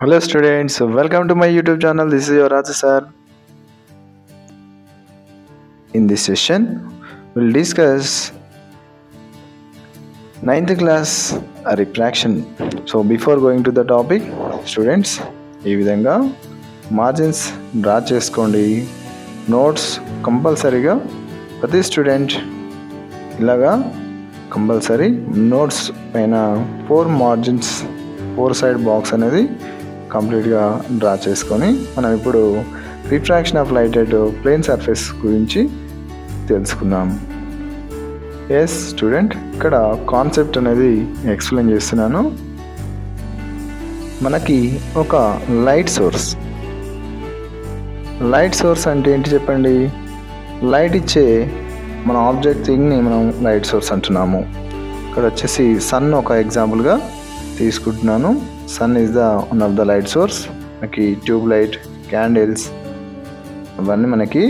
Hello students, welcome to my YouTube channel. This is your Raja sir. In this session, we'll discuss 9th class refraction. So before going to the topic, students, ఈ విధంగా margins draw చేసుకోండి. Notes కంపల్సరీగా ప్రతి student ఇలాగా compulsory notes పైన 4 margins 4 side box అనేది కంప్లీట్గా draw చేసుకొని మనం ఇప్పుడు refraction of light at plane surface గురించి తెలుసుకుందాం. ఎస్ స్టూడెంట్, ఇక్కడ కాన్సెప్ట్ అనేది ఎక్స్ప్లెయిన్ చేస్తున్నాను. మనకి ఒక లైట్ సోర్స్ అంటే ఏంటి చెప్పండి. లైట్ ఇచ్చే మన ఆబ్జెక్ట్ థింగ్ని మనం లైట్ సోర్స్ అంటున్నాము. ఇక్కడ వచ్చేసి సన్ ఒక ఎగ్జాంపుల్గా తీసుకుంటున్నాను. Sun is the one of the light source. మనకి ట్యూబ్ లైట్, క్యాండిల్స్ అవన్నీ మనకి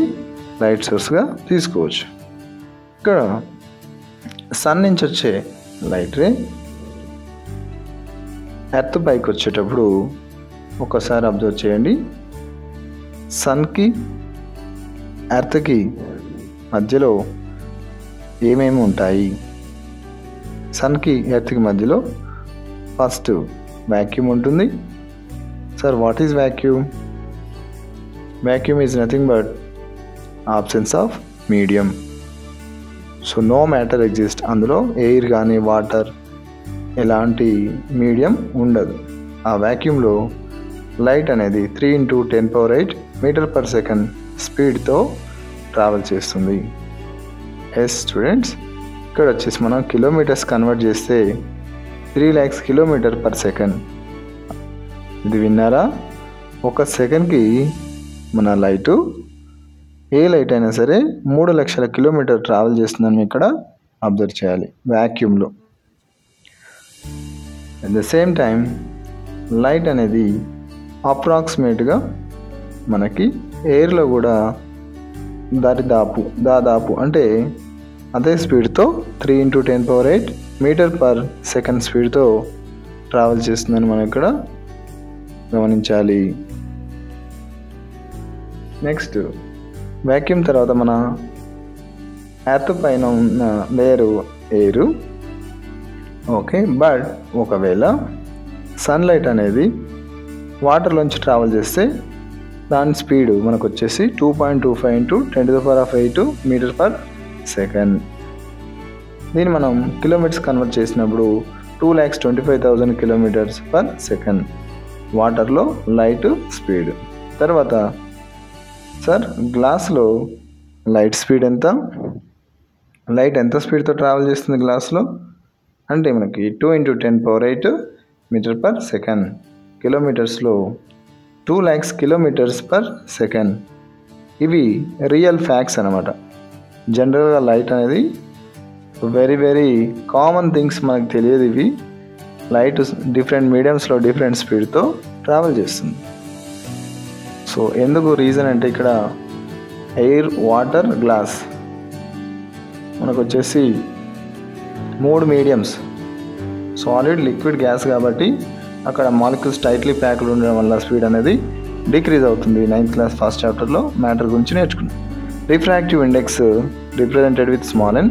లైట్ సోర్స్గా తీసుకోవచ్చు. ఇక్కడ సన్ నుంచి వచ్చే లైట్ రే ఎర్త్ పైకి వచ్చేటప్పుడు ఒకసారి అబ్జర్వ్ చేయండి. సన్కి ఎర్త్కి మధ్యలో ఏమేమి ఉంటాయి? సన్కి ఎర్త్కి మధ్యలో ఫస్ట్ vacuum ఉంటుంది. Sir what is vacuum? Vacuum is nothing but absence of medium. So no matter exist. అందులో ఎయిర్ కానీ వాటర్ ఎలాంటి మీడియం ఉండదు. ఆ వ్యాక్యూమ్లో లైట్ అనేది 3 × 10⁸ మీటర్/సెకండ్ స్పీడ్తో ట్రావెల్ చేస్తుంది. ఎస్ స్టూడెంట్స్, ఇక్కడ వచ్చేసి మనం కిలోమీటర్స్ కన్వర్ట్ చేస్తే 3 lakhs km/second. ఇది విన్నారా? ఒక సెకండ్కి మన లైటు, ఏ లైట్ అయినా సరే 3 లక్షల కిలోమీటర్ ట్రావెల్ చేస్తుందని ఇక్కడ అబ్జర్వ్ చేయాలి వ్యాక్యూమ్లో. At the same time light అనేది అప్రాక్సిమేట్గా మనకి ఎయిర్లో కూడా దాదాపు అంటే అదే స్పీడ్తో 3 × 10⁸ మీటర్/సెకండ్ స్పీడ్తో ట్రావెల్ చేస్తుందని మనం ఇక్కడ గమనించాలి. నెక్స్ట్ వ్యాక్యూమ్ తర్వాత మన ఎర్త్ పైన ఉన్న లేయరు ఎయిర్. ఓకే, బట్ ఒకవేళ సన్లైట్ అనేది వాటర్లోంచి ట్రావెల్ చేస్తే దాని స్పీడ్ మనకు వచ్చేసి 2.25 × 10⁸ మీటర్/సెకండ్. దీన్ని మనం కిలోమీటర్స్ కన్వర్ట్ చేసినప్పుడు 2,25,000 km/సెకండ్ వాటర్లో లైట్ స్పీడ్. తర్వాత సార్ గ్లాస్లో లైట్ స్పీడ్ ఎంత? లైట్ ఎంత స్పీడ్తో ట్రావెల్ చేస్తుంది గ్లాస్లో అంటే మనకి 2 × 10⁸ మీటర్/సెకండ్. కిలోమీటర్స్లో 2 lakhs km/second. ఇవి రియల్ ఫ్యాక్ట్స్ అన్నమాట. జనరల్గా లైట్ అనేది వెరీ కామన్ థింగ్స్, మనకు తెలియదు. ఇవి లైట్ డిఫరెంట్ మీడియంస్లో డిఫరెంట్ స్పీడ్తో ట్రావెల్ చేస్తుంది. సో ఎందుకు రీజన్ అంటే ఇక్కడ ఎయిర్, వాటర్, గ్లాస్ మనకు వచ్చేసి 3 మీడియమ్స్, సాలిడ్, లిక్విడ్, గ్యాస్ కాబట్టి అక్కడ మాలిక్యూల్స్ టైట్లీ ప్యాక్డ్ ఉండడం వల్ల స్పీడ్ అనేది డిక్రీజ్ అవుతుంది. 9th క్లాస్ ఫస్ట్ చాప్టర్లో మ్యాటర్ గురించి నేర్చుకున్నాం. Refractive index represented with small n.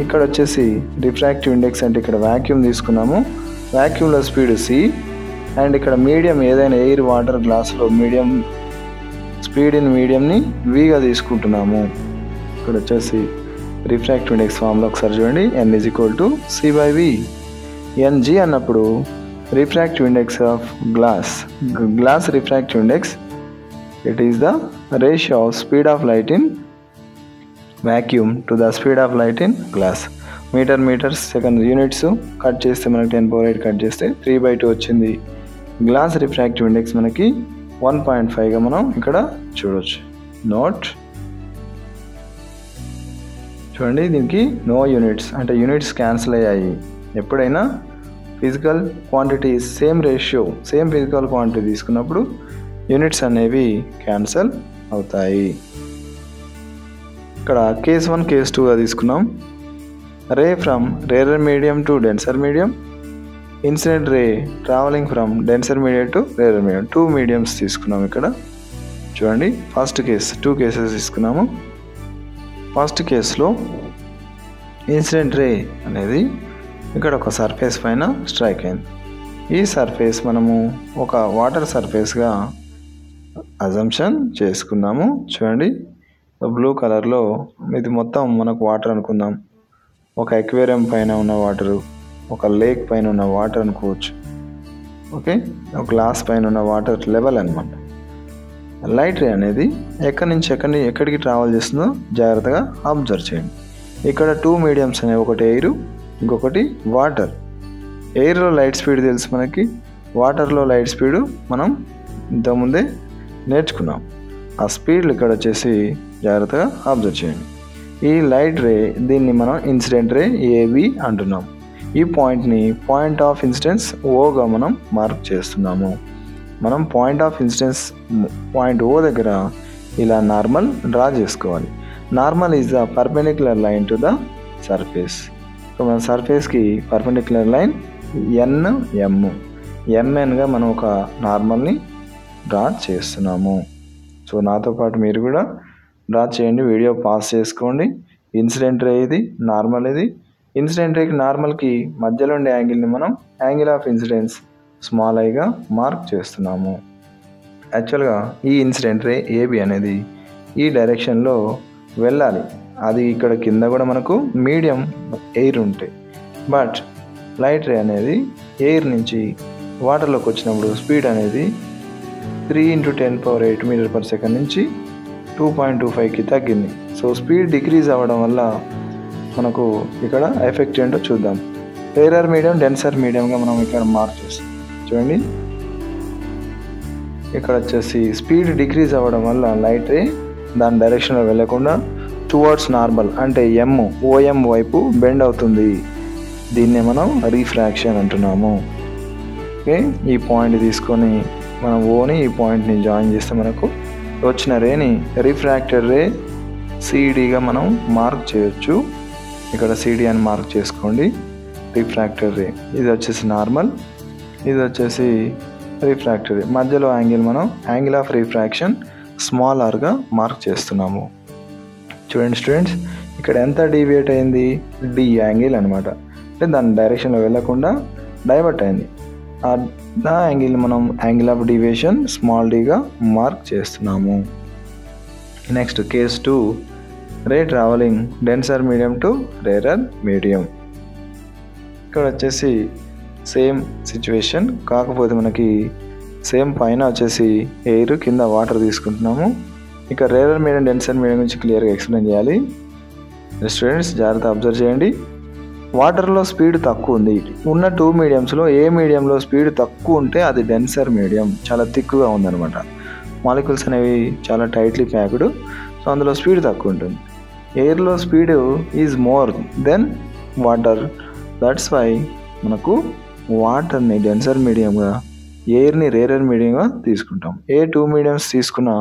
ఇక్కడ వచ్చేసి రిఫ్రాక్టివ్ ఇండెక్స్ అంటే ఇక్కడ వ్యాక్యూమ్ తీసుకున్నాము. వ్యాక్యూమ్లో స్పీడ్ c అండ్ ఇక్కడ మీడియం ఏదైనా ఎయిర్, వాటర్, గ్లాస్లో మీడియం స్పీడ్ ఇన్ మీడియంని vగా తీసుకుంటున్నాము. ఇక్కడ వచ్చేసి రిఫ్రాక్టివ్ ఇండెక్స్ ఫామ్లో ఒకసారి చూడండి. n = c/v. ng అన్నప్పుడు refractive index of glass refractive index, it is the ratio of speed of light in vacuum to the speed of light in glass. Metres second units cut చేస్తే మనకి 10⁸ cut చేస్తే 3/2 వచ్చింది. Glass refractive index మనకి 1.5గా మనం ఇక్కడ చూడవచ్చు. Note చూడండి, దీనికి నో యూనిట్స్ అంటే యూనిట్స్ క్యాన్సిల్ అయ్యాయి. ఎప్పుడైనా physical quantity same ratio, same physical quantity తీసుకున్నప్పుడు యూనిట్స్ అనేవి క్యాన్సిల్ అవుతాయి. ఇక్కడ కేస్ 1, కేస్ 2గా తీసుకున్నాం. Ray from rarer medium to denser medium. Incident ray traveling from denser medium to rarer medium. 2 mediums తీసుకున్నాము ఇక్కడ. చూడండి, ఫస్ట్ కేస్ 2 కేసెస్ తీసుకున్నాము. ఫస్ట్ కేసులో ఇన్సిడెంట్ రే అనేది ఇక్కడ ఒక సర్ఫేస్ పైన స్ట్రైక్ అయింది. ఈ సర్ఫేస్ మనము ఒక వాటర్ సర్ఫేస్గా అజంప్షన్ చేసుకున్నాము. చూడండి, బ్లూ కలర్లో ఇది మొత్తం మనకు వాటర్ అనుకుందాం. ఒక ఎక్వేరియం పైన ఉన్న వాటరు, ఒక లేక్ పైన ఉన్న వాటర్ అనుకోవచ్చు. ఓకే, ఒక గ్లాస్ పైన ఉన్న వాటర్ లెవెల్ అనమాట. లైట్ రే అనేది ఎక్కడి నుంచి ఎక్కడికి ట్రావెల్ చేస్తుందో జాగ్రత్తగా అబ్జర్వ్ చేయండి. ఇక్కడ 2 మీడియంస్ అనేవి, ఒకటి ఎయిర్, ఇంకొకటి వాటర్. ఎయిర్లో లైట్ స్పీడ్ తెలుసు మనకి, వాటర్లో లైట్ స్పీడు మనం ఇంతకుముందే నేర్చుకున్నాం. ఆ స్పీడ్లు ఇక్కడ వచ్చేసి జాగ్రత్తగా అబ్జర్వ్ చేయండి. ఈ లైట్ రే దీన్ని మనం ఇన్సిడెంట్ రే ఏబి అంటున్నాం. ఈ పాయింట్ని పాయింట్ ఆఫ్ ఇన్సిడెన్స్ ఓగా మనం మార్క్ చేస్తున్నాము. మనం పాయింట్ ఆఫ్ ఇన్సిడెన్స్ పాయింట్ ఓ దగ్గర ఇలా నార్మల్ డ్రా చేసుకోవాలి. Normal is the perpendicular line to the surface. So మన సర్ఫేస్కి పర్పెండిక్యులర్ లైన్ ఎంఎన్గా మనం ఒక నార్మల్ని డ్రా చేస్తున్నాము. సో నాతో పాటు మీరు కూడా డ్రా చేయండి, వీడియో పాస్ చేసుకోండి. ఇన్సిడెంట్ రే ఇది, నార్మల్ ఇది. ఇన్సిడెంట్ రేకి నార్మల్కి మధ్యలో ఉండే యాంగిల్ని మనం యాంగిల్ ఆఫ్ ఇన్సిడెన్స్ స్మాల్ ఐగా మార్క్ చేస్తున్నాము. యాక్చువల్గా ఈ ఇన్సిడెంట్ రే ఏబి అనేది ఈ డైరెక్షన్లో వెళ్ళాలి. అది ఇక్కడ కింద కూడా మనకు మీడియం ఎయిర్ ఉంటాయి. బట్ లైట్ రే అనేది ఎయిర్ నుంచి వాటర్లోకి వచ్చినప్పుడు స్పీడ్ అనేది 3 × 10⁸ m/s నుంచి 2.25కి తగ్గింది. సో స్పీడ్ డిక్రీజ్ అవ్వడం వల్ల మనకు ఇక్కడ ఎఫెక్ట్ ఏంటో చూద్దాం. రేరర్ మీడియం, డెన్సర్ మీడియంగా మనం ఇక్కడ మార్క్ చేస్తాం. చూడండి, ఇక్కడ వచ్చేసి స్పీడ్ డిక్రీజ్ అవ్వడం వల్ల లైట్ రే దాని డైరెక్షన్లో వెళ్ళకుండా టువర్డ్స్ నార్మల్ అంటే ఓఎం వైపు బెండ్ అవుతుంది. దీన్నే మనం రిఫ్రాక్షన్ అంటున్నాము. ఓకే, ఈ పాయింట్ తీసుకొని మనం ఓని ఈ పాయింట్ని జాయిన్ చేస్తే మనకు వచ్చిన రేని రిఫ్రాక్టెడ్ రే సిడిగా మనం మార్క్ చేయొచ్చు. ఇక్కడ సిడి అని మార్క్ చేసుకోండి. రిఫ్రాక్టెడ్ రే ఇది వచ్చేసి నార్మల్, ఇది వచ్చేసి రిఫ్రాక్టెడ్ రే. మధ్యలో యాంగిల్ మనం యాంగిల్ ఆఫ్ రిఫ్రాక్షన్ స్మాల్ ఆర్గా మార్క్ చేస్తున్నాము. చూడండి స్టూడెంట్స్, ఇక్కడ ఎంత డీవియేట్ అయింది, డి యాంగిల్ అనమాట. అంటే దాని డైరెక్షన్లో వెళ్ళకుండా డైవర్ట్ అయింది. ఆ యాంగిల్ మనం యాంగిల్ ఆఫ్ డీవియేషన్ స్మాల్ డీగా మార్క్ చేస్తున్నాము. Next case 2, ray traveling denser medium to rarer medium. ఇక్కడ వచ్చేసి సేమ్ సిచ్యువేషన్, కాకపోతే మనకి సేమ్ పైన వచ్చేసి ఎయిర్, కింద వాటర్ తీసుకుంటున్నాము. ఇక రేరర్ మీడియం, డెన్సర్ మీడియం గురించి క్లియర్గా ఎక్స్ప్లెయిన్ చేయాలి. స్టూడెంట్స్ జాగ్రత్త అబ్జర్వ్ చేయండి. వాటర్లో స్పీడ్ తక్కువ ఉంది. ఉన్న 2 మీడియంస్లో ఏ మీడియంలో స్పీడ్ తక్కువ ఉంటే అది డెన్సర్ మీడియం, చాలా థిక్గా ఉందన్నమాట. మాలిక్యూల్స్ అనేవి చాలా టైట్లీ ప్యాక్డ్, సో అందులో స్పీడ్ తక్కువ ఉంటుంది. ఎయిర్లో speed is more than water. That's why మనకు వాటర్ని డెన్సర్ మీడియంగా, ఎయిర్ని రేరర్ మీడియంగా తీసుకుంటాం. ఏ 2 మీడియంస్ తీసుకున్న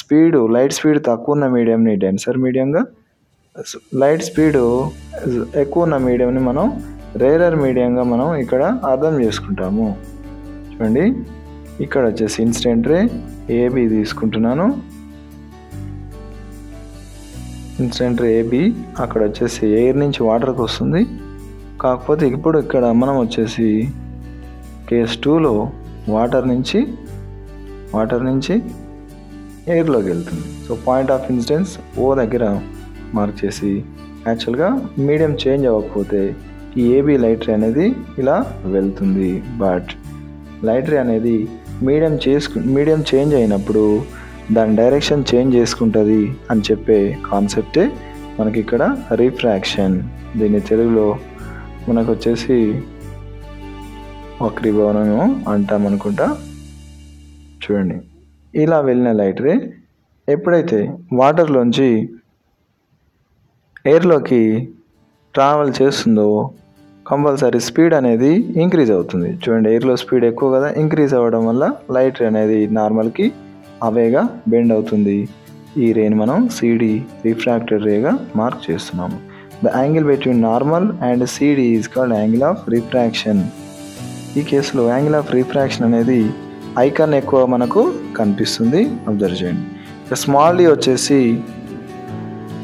స్పీడు, లైట్ స్పీడ్ తక్కువ ఉన్న మీడియంని డెన్సర్ మీడియంగా, లైట్ స్పీడు ఎక్కువ ఉన్న మీడియంని మనం రేరర్ మీడియంగా మనం ఇక్కడ అర్థం చేసుకుంటాము. చూడండి, ఇక్కడ వచ్చేసి ఇన్సిడెంట్ రే ఏబి తీసుకుంటున్నాను. ఇన్సిడెంట్ రే ఏబి అక్కడ వచ్చేసి ఎయిర్ నుంచి వాటర్కి వస్తుంది. కాకపోతే ఇప్పుడు ఇక్కడ మనం వచ్చేసి కేస్ 2లో వాటర్ నుంచి ఎయిర్లోకి వెళ్తుంది. సో పాయింట్ ఆఫ్ ఇన్సిడెన్స్ ఓ దగ్గర మార్క్ చేసి, యాక్చువల్గా మీడియం చేంజ్ అవ్వకపోతే ఈ ఏబి లైట్ రే అనేది ఇలా వెళ్తుంది. బట్ లైట్ రే అనేది మీడియం చేంజ్ అయినప్పుడు దాని డైరెక్షన్ చేంజ్ చేసుకుంటుంది అని చెప్పే కాన్సెప్టే మనకి ఇక్కడ రిఫ్రాక్షన్. దీన్ని తెలుగులో మనకు వచ్చేసి వక్రీభవనం అంటాం అనుకుంటా. చూడండి, ఇలా వెళ్ళిన లైట్ రే ఎప్పుడైతే వాటర్లోంచి ఎయిర్లోకి ట్రావెల్ చేస్తుందో కంపల్సరీ స్పీడ్ అనేది ఇంక్రీజ్ అవుతుంది. చూడండి, ఎయిర్లో స్పీడ్ ఎక్కువ కదా, ఇంక్రీజ్ అవ్వడం వల్ల లైట్ రే అనేది నార్మల్కి అవేగా బెండ్ అవుతుంది. ఈ రేని మనం సిడి రిఫ్రాక్టెడ్ రేగా మార్క్ చేస్తున్నాము. The angle between normal and CD is called angle of refraction. ఈ కేసులో యాంగిల్ ఆఫ్ రిఫ్రాక్షన్ అనేది ఐకాన్ ఎక్కువ మనకు కనిపిస్తుంది, అబ్జర్వ్ చేయండి. ఇక స్మాల్ డి వచ్చేసి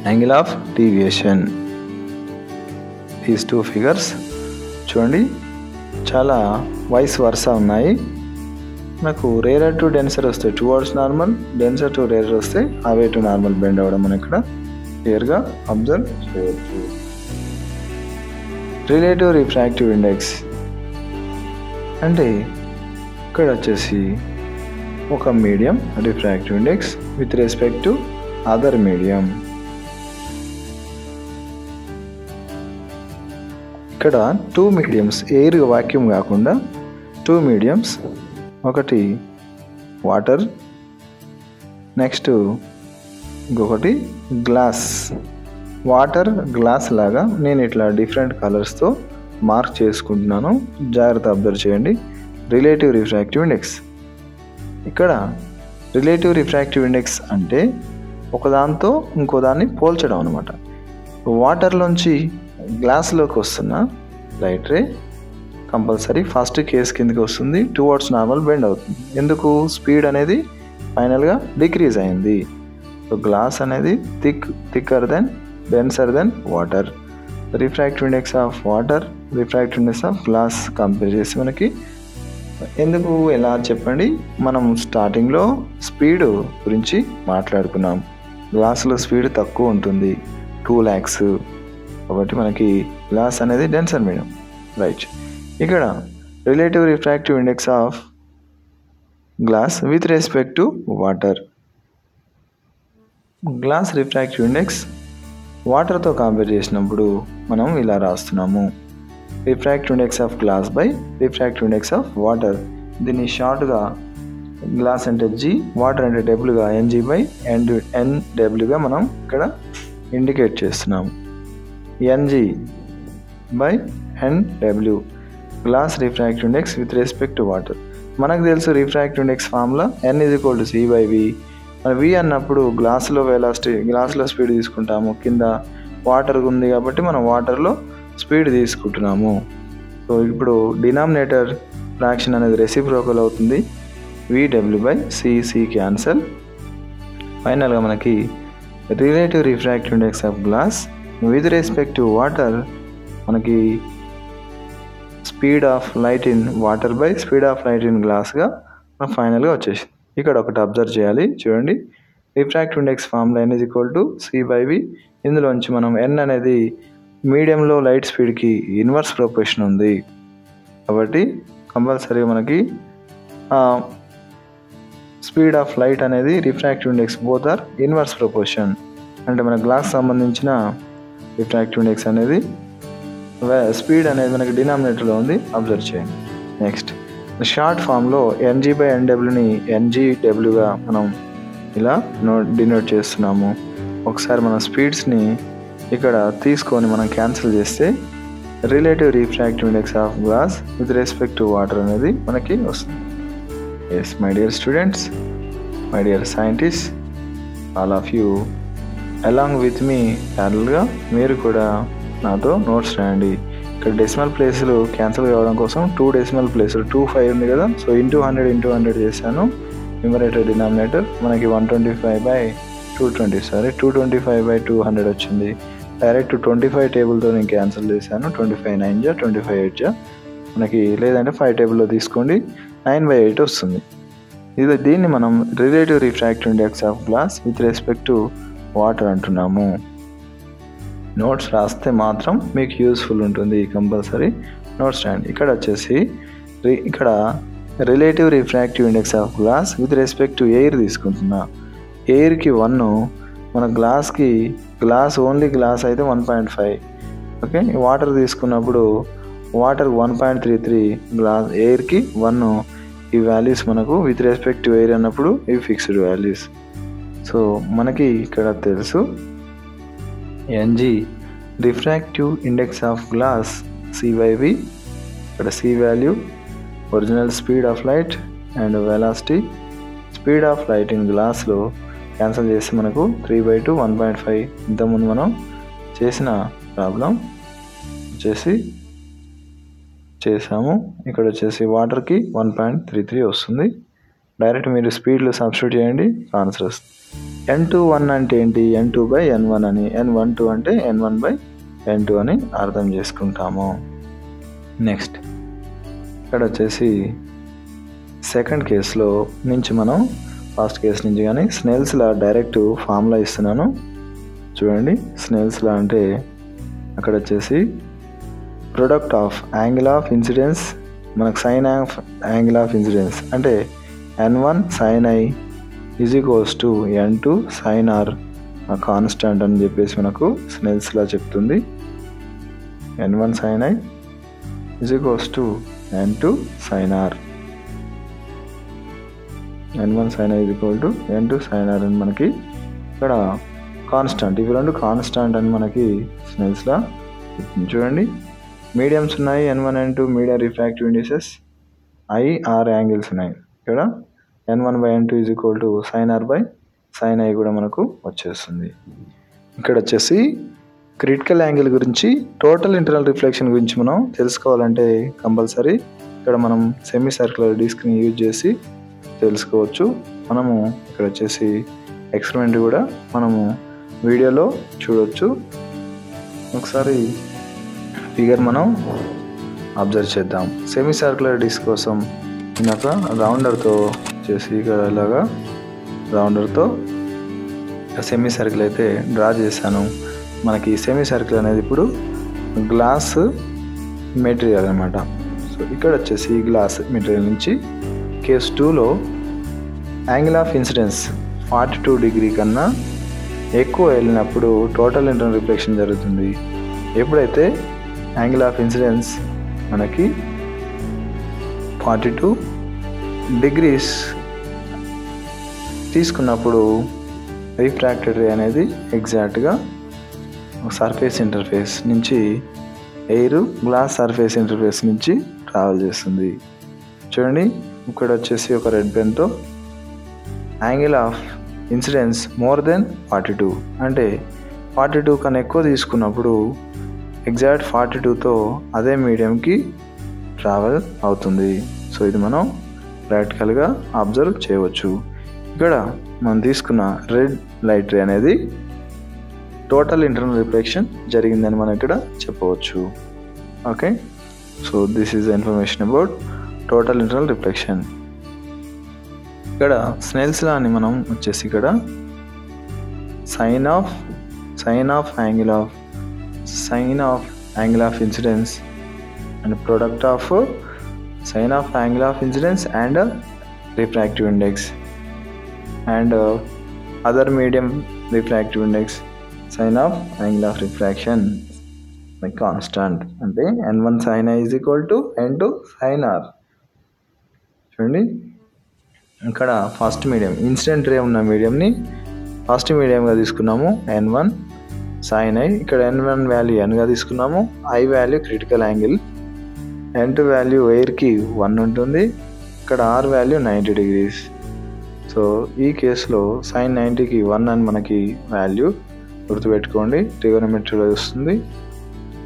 angle of deviation. These two figures చూడండి చాలా వైస్ వర్సా ఉన్నాయి. మనకు రేరర్ టు డెన్సర్ వస్తే towards normal, denser to rarer వస్తే అవే టు నార్మల్ బెండ్ అవ్వడం మనం ఇక్కడ క్లియర్గా అబ్జర్వ్ చేయవచ్చు. రిలేటివ్ రిఫ్రాక్టివ్ ఇండెక్స్ అంటే ఇక్కడ వచ్చేసి ఒక medium refractive index with respect to other medium. ఇక్కడ టూ మీడియమ్స్, ఎయిర్ వాక్యూమ్ కాకుండా టూ మీడియమ్స్, ఒకటి వాటర్, నెక్స్ట్ ఇంకొకటి గ్లాస్. వాటర్ గ్లాస్ లాగా నేను ఇట్లా డిఫరెంట్ కలర్స్తో మార్క్ చేసుకుంటున్నాను, జాగ్రత్త అబ్జర్వ్ చేయండి. Relative refractive index. ఇక్కడ రిలేటివ్ రిఫ్రాక్టివ్ ఇండెక్స్ అంటే ఒకదాంతో ఇంకో దాన్ని పోల్చడం అనమాట. వాటర్లోంచి గ్లాస్లోకి వస్తున్న light ray compulsory first case కిందకి వస్తుంది, టువర్డ్స్ నార్మల్ బెండ్ అవుతుంది. ఎందుకు? స్పీడ్ అనేది ఫైనల్గా డిక్రీజ్ అయింది. సో గ్లాస్ అనేది thicker than denser than water. Refractive index of water, refractive index of glass compare చేసి మనకి ఎందుకు ఎలా చెప్పండి. మనం స్టార్టింగ్లో స్పీడ్ గురించి మాట్లాడుకున్నాం. గ్లాసులో స్పీడ్ తక్కువ ఉంటుంది, 2 lakhs. కాబట్టి మనకి గ్లాస్ అనేది డెన్సర్ మీడియం, రైట్. ఇక్కడ relative refractive index of glass with respect to water. Glass refractive index వాటర్తో కంపేర్ చేసినప్పుడు మనం ఇలా రాస్తున్నాము, refractive index of glass by refractive index of water. దీన్ని షార్ట్గా గ్లాస్ అంటే జీ, వాటర్ అంటే డబ్ల్యూగా ఎన్జీ బై ఎన్డబ్ల్యూగా మనం ఇక్కడ ఇండికేట్ చేస్తున్నాము. NG by NW glass refractive index with respect to water. మనకు తెలుసు రిఫ్రాక్టివ్ ఇండెక్స్ ఫార్ములా n=c/v. మన v అన్నప్పుడు గ్లాసులో వెలాసిటీ, గ్లాసులో స్పీడ్ తీసుకుంటాము, కింద వాటర్ ఉంది కాబట్టి మనం వాటర్లో స్పీడ్ తీసుకుంటున్నాము. సో ఇప్పుడు డినామినేటర్ ఫ్రాక్షన్ అనేది రెసిప్రోకల్ అవుతుంది, vw/c క్యాన్సల్. ఫైనల్గా మనకి relative refractive index of glass with respect to water మనకి speed of light in water by speed of light in గ్లాస్గా మనకు ఫైనల్గా వచ్చేసింది. ఇక్కడ ఒకటి అబ్జర్వ్ చేయాలి, చూడండి. Refractive index formula n=c/v. ఇందులోంచి మనం n అనేది మీడియంలో లైట్ స్పీడ్కి ఇన్వర్స్ ప్రొపోర్షన్ ఉంది కాబట్టి కంపల్సరీ మనకి స్పీడ్ ఆఫ్ లైట్ అనేది refractive index both are inverse proportion. అంటే మన గ్లాస్ సంబంధించిన రిఫ్రాక్టివ్ ఇండెక్స్ అనేది స్పీడ్ అనేది మనకి డినామినేటర్లో ఉంది, అబ్జర్వ్ చేయండి. నెక్స్ట్ షార్ట్ ఫామ్లో NG/NWని NGWగా మనం ఇలా డినోట్ చేస్తున్నాము. ఒకసారి మన స్పీడ్స్ని ఇక్కడ తీసుకొని మనం క్యాన్సిల్ చేస్తే relative refractive index of glass with respect to water అనేది మనకి వస్తుంది. Yes my dear students, my dear scientist, all of you along with me ప్యారల్గా మీరు కూడా నాతో నోట్స్ రాయండి. ఇక్కడ డెసిమల్ ప్లేసులు క్యాన్సిల్ కావడం కోసం 2 డెసిమల్ ప్లేసులు 2, 5 ఉంది కదా, సో ఇంటూ 100 చేశాను. న్యూమరేటర్ డినామినేటర్ మనకి 225/200 వచ్చింది. డైరెక్ట్ 25 టేబుల్తో నేను క్యాన్సిల్ చేశాను. 25 9 25 8 మనకి, లేదంటే 5 టేబుల్లో తీసుకోండి, 9/8 వస్తుంది. దీన్ని మనం relative refractive index of glass with respect to water అంటున్నాము. నోట్స్ రాస్తే మాత్రం మీకు యూస్ఫుల్ ఉంటుంది, కంపల్సరీ నోట్స్ రాయండి. ఇక్కడ వచ్చేసి ఇక్కడ relative refractive index of glass with respect to air తీసుకుంటున్నా. ఎయిర్కి 1, మన గ్లాస్ ఓన్లీ గ్లాస్ అయితే 1.5. ఓకే, వాటర్ తీసుకున్నప్పుడు వాటర్ 1.33, గ్లాస్ ఎయిర్కి 1. ఈ వాల్యూస్ మనకు విత్ రెస్పెక్ట్ టు ఎయిర్ అన్నప్పుడు ఇవి ఫిక్స్డ్ వాల్యూస్. సో మనకి ఇక్కడ తెలుసు NG refractive index of glass c/v. ఇక్కడ c value original speed of light and velocity. Speed of light in గ్లాస్లో క్యాన్సిల్ చేస్తే మనకు 3/2 1.5. ఇంతకుముందు మనం చేసిన ప్రాబ్లం వచ్చేసి చేసాము. ఇక్కడ వచ్చేసి వాటర్కి 1.33 వస్తుంది. డైరెక్ట్ మీరు స్పీడ్లో సబ్స్టిట్యూట్ చేయండి, ఆన్సర్ వస్తుంది. N21 అంటే ఏంటి? N2/N1 అని, N12 అంటే N1/N2 అని అర్థం చేసుకుంటాము. నెక్స్ట్ ఇక్కడ వచ్చేసి సెకండ్ కేసులో నుంచి మనం ఫస్ట్ కేసు నుంచి కానీ స్నెల్స్ లా డైరెక్ట్ ఫార్ములా ఇస్తున్నాను చూడండి. స్నెల్స్ లా అంటే అక్కడ వచ్చేసి product of angle of incidence, మనకు sine of angle of incidence అంటే N1 sin I is equals to N2 sin R constant అని చెప్పేసి మనకు స్నెల్స్ లా చెప్తుంది. N1 sin I is equals to N2 sin R. N1 sin I is equal to N2 sin R అని మనకి ఇక్కడ constant, ఇవి రెండు constant అని మనకి స్నెల్స్ లా చూడండి. మీడియంస్ ఉన్నాయి N1 N2 medium refractive indices, IR angles ఉన్నాయి. ఇక్కడ N1/N2 is equal to sin R/sin I కూడా మనకు వచ్చేస్తుంది. ఇక్కడ వచ్చేసి క్రిటికల్ యాంగిల్ గురించి, టోటల్ ఇంటర్నల్ రిఫ్లెక్షన్ గురించి మనం తెలుసుకోవాలంటే కంపల్సరీ ఇక్కడ మనం సెమీ సర్క్యులర్ డిస్క్ని యూజ్ చేసి తెలుసుకోవచ్చు. మనము ఇక్కడ వచ్చేసి ఎక్స్పెరిమెంట్ కూడా మనము వీడియోలో చూడవచ్చు. ఒకసారి ఫిగర్ మనం అబ్జర్వ్ చేద్దాం. సెమీ సర్క్యులర్ డిస్క్ కోసం నేను ఒక రౌండర్తో చేసి ఇక్కడ ఇలాగా రౌండర్తో సెమీ సర్కిల్ అయితే డ్రా చేశాను. మనకి సెమీ సర్కిల్ అనేది ఇప్పుడు గ్లాస్ మెటీరియల్ అనమాట. సో ఇక్కడ వచ్చేసి గ్లాస్ మెటీరియల్ నుంచి కేస్ 2లో యాంగిల్ ఆఫ్ ఇన్సిడెన్స్ 42 డిగ్రీ కన్నా ఎక్కువ వెళ్ళినప్పుడు టోటల్ ఇంటర్నల్ రిఫ్లెక్షన్ జరుగుతుంది. ఎప్పుడైతే యాంగిల్ ఆఫ్ ఇన్సిడెన్స్ మనకి 42 డిగ్రీస్ తీసుకున్నప్పుడు రిఫ్రాక్టెడ్ రే అనేది ఎగ్జాక్ట్గా సర్ఫేస్ ఇంటర్ఫేస్ నుంచి ఎయిర్ గ్లాస్ సర్ఫేస్ ఇంటర్ఫేస్ నుంచి ట్రావెల్ చేస్తుంది. చూడండి ఇక్కడ వచ్చేసి ఒక రెడ్ పెన్తో angle of incidence more than 42 అంటే 42 కన్నా ఎక్కువ తీసుకున్నప్పుడు ఎగ్జాక్ట్ 42తో అదే మీడియంకి ట్రావెల్ అవుతుంది. సో ఇది మనం ప్రాక్టికల్గా అబ్జర్వ్ చేయవచ్చు. ఇక్కడ మనం తీసుకున్న రెడ్ లైట్ రే అనేది టోటల్ ఇంటర్నల్ రిఫ్లెక్షన్ జరిగిందని మనం ఇక్కడ చెప్పవచ్చు. Okay, so this is information about total internal reflection. ఇక్కడ స్నెల్స్ లా అని మనం వచ్చేసి ఇక్కడ sine of angle of incidence and product of sine of angle of incidence and refractive index and other medium refractive index sine of angle of refraction constant అంటే N1 sin I is equal to N2 sin R. చూడండి ఇక్కడ first medium incident రే ఉన్న మీడియంని first మీడియంగా తీసుకున్నాము N1 sin I. ఇక్కడ N1 value Nగా తీసుకున్నాము, I value critical angle, N2 value ఎయిర్కి 1 ఉంటుంది, ఇక్కడ R వాల్యూ 90 డిగ్రీస్. సో ఈ కేసులో sin 90కి 1 అని మనకి వాల్యూ గుర్తుపెట్టుకోండి, ట్రిగోనోమెట్రీలో వస్తుంది.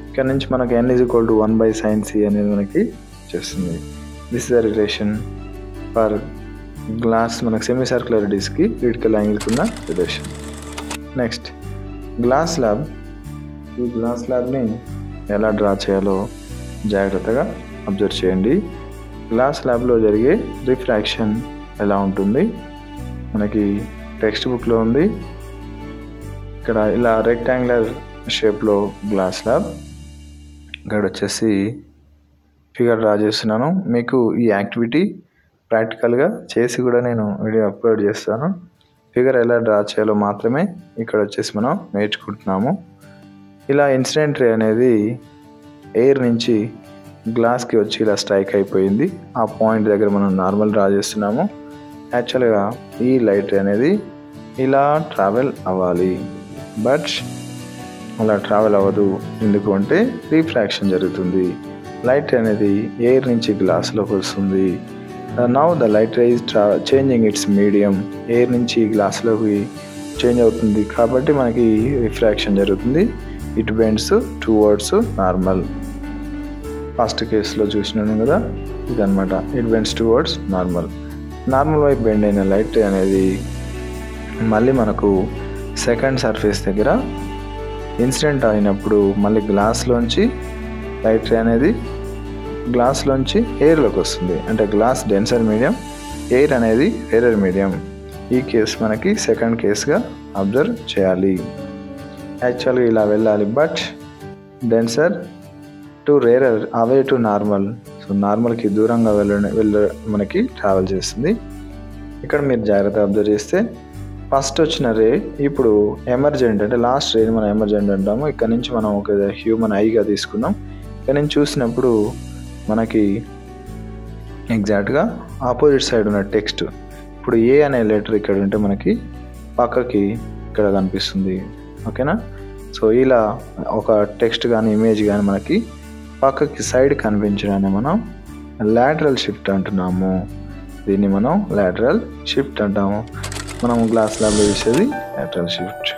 ఇక్కడ నుంచి మనకి N is equal to 1/sin C అనేది మనకి చేస్తుంది. This is the relation for glass, మనకు సెమీ సర్క్యులర్ డిస్క్కి క్రిటికల్ యాంగిల్కి ఉన్న రిలేషన్. Next glass lab. ఈ గ్లాస్ ల్యాబ్ని ఎలా డ్రా చేయాలో జాగ్రత్తగా అబ్జర్వ్ చేయండి. గ్లాస్ ల్యాబ్లో జరిగే రిఫ్రాక్షన్ ఎలా ఉంటుంది మనకి టెక్స్ట్ బుక్లో ఉంది. ఇక్కడ ఇలా రెక్టాంగులర్ షేప్లో గ్లాస్ ల్యాబ్, ఇక్కడ వచ్చేసి ఫిగర్ డ్రా చేస్తున్నాను. మీకు ఈ యాక్టివిటీ ప్రాక్టికల్గా చేసి కూడా నేను వీడియో అప్లోడ్ చేస్తాను. ఫిగర్ ఎలా డ్రా చేయాలో మాత్రమే ఇక్కడ వచ్చేసి మనం నేర్చుకుంటున్నాము. ఇలా ఇన్సిడెంట్ రే అనేది ఎయిర్ నుంచి గ్లాస్కి వచ్చి ఇలా స్ట్రైక్ అయిపోయింది. ఆ పాయింట్ దగ్గర మనం నార్మల్ డ్రా చేస్తున్నాము. యాక్చువల్గా ఈ లైట్ రే అనేది ఇలా ట్రావెల్ అవ్వాలి, బట్ అలా ట్రావెల్ అవ్వదు. ఎందుకు అంటే రిఫ్రాక్షన్ జరుగుతుంది. లైట్ రే అనేది ఎయిర్ నుంచి గ్లాస్లోకి వస్తుంది. Now the light ray is changing it's medium, air నుంచి గ్లాస్లోకి చేంజ్ అవుతుంది కాబట్టి మనకి రిఫ్రాక్షన్ జరుగుతుంది. It bends towards normal. First కేసులో చూసినాను కదా, ఇదనమాట. ఇట్ బెండ్స్ టువర్డ్స్ నార్మల్ వైపు బెండ్ అయిన లైట్ అనేది మళ్ళీ మనకు సెకండ్ సర్ఫేస్ దగ్గర ఇన్సిడెంట్ అయినప్పుడు మళ్ళీ గ్లాస్లోంచి లైట్ రే అనేది గ్లాస్లోంచి ఎయిర్లోకి వస్తుంది. అంటే గ్లాస్ డెన్సర్ మీడియం, ఎయిర్ అనేది రేరర్ మీడియం. ఈ కేసు మనకి సెకండ్ కేసుగా అబ్జర్వ్ చేయాలి. యాక్చువల్గా ఇలా వెళ్ళాలి, but denser to rarer away to normal. So నార్మల్కి దూరంగా మనకి ట్రావెల్ చేస్తుంది. ఇక్కడ మీరు జాగ్రత్తగా అబ్జర్వ్ చేస్తే ఫస్ట్ వచ్చిన రే ఇప్పుడు ఎమర్జెంట్, అంటే లాస్ట్ రేని మనం ఎమర్జెంట్ అంటాము. ఇక్కడ నుంచి మనం ఒక హ్యూమన్ ఐగా తీసుకున్నాం. ఇక్కడ నుంచి చూసినప్పుడు మనకి ఎగ్జాక్ట్గా ఆపోజిట్ సైడ్ ఉన్న టెక్స్ట్, ఇప్పుడు ఏ అనే లెటర్ ఇక్కడ ఉంటే మనకి పక్కకి ఇక్కడ కనిపిస్తుంది. ఓకేనా? సో ఇలా ఒక టెక్స్ట్ కానీ ఇమేజ్ కానీ మనకి పక్కకి సైడ్ కనిపించడాన్ని మనం లాటరల్ షిఫ్ట్ అంటున్నాము. దీన్ని మనం లాటరల్ షిఫ్ట్ అంటాము. మనం గ్లాస్ ల్యాబ్లో చేసేది లాటరల్ షిఫ్ట్.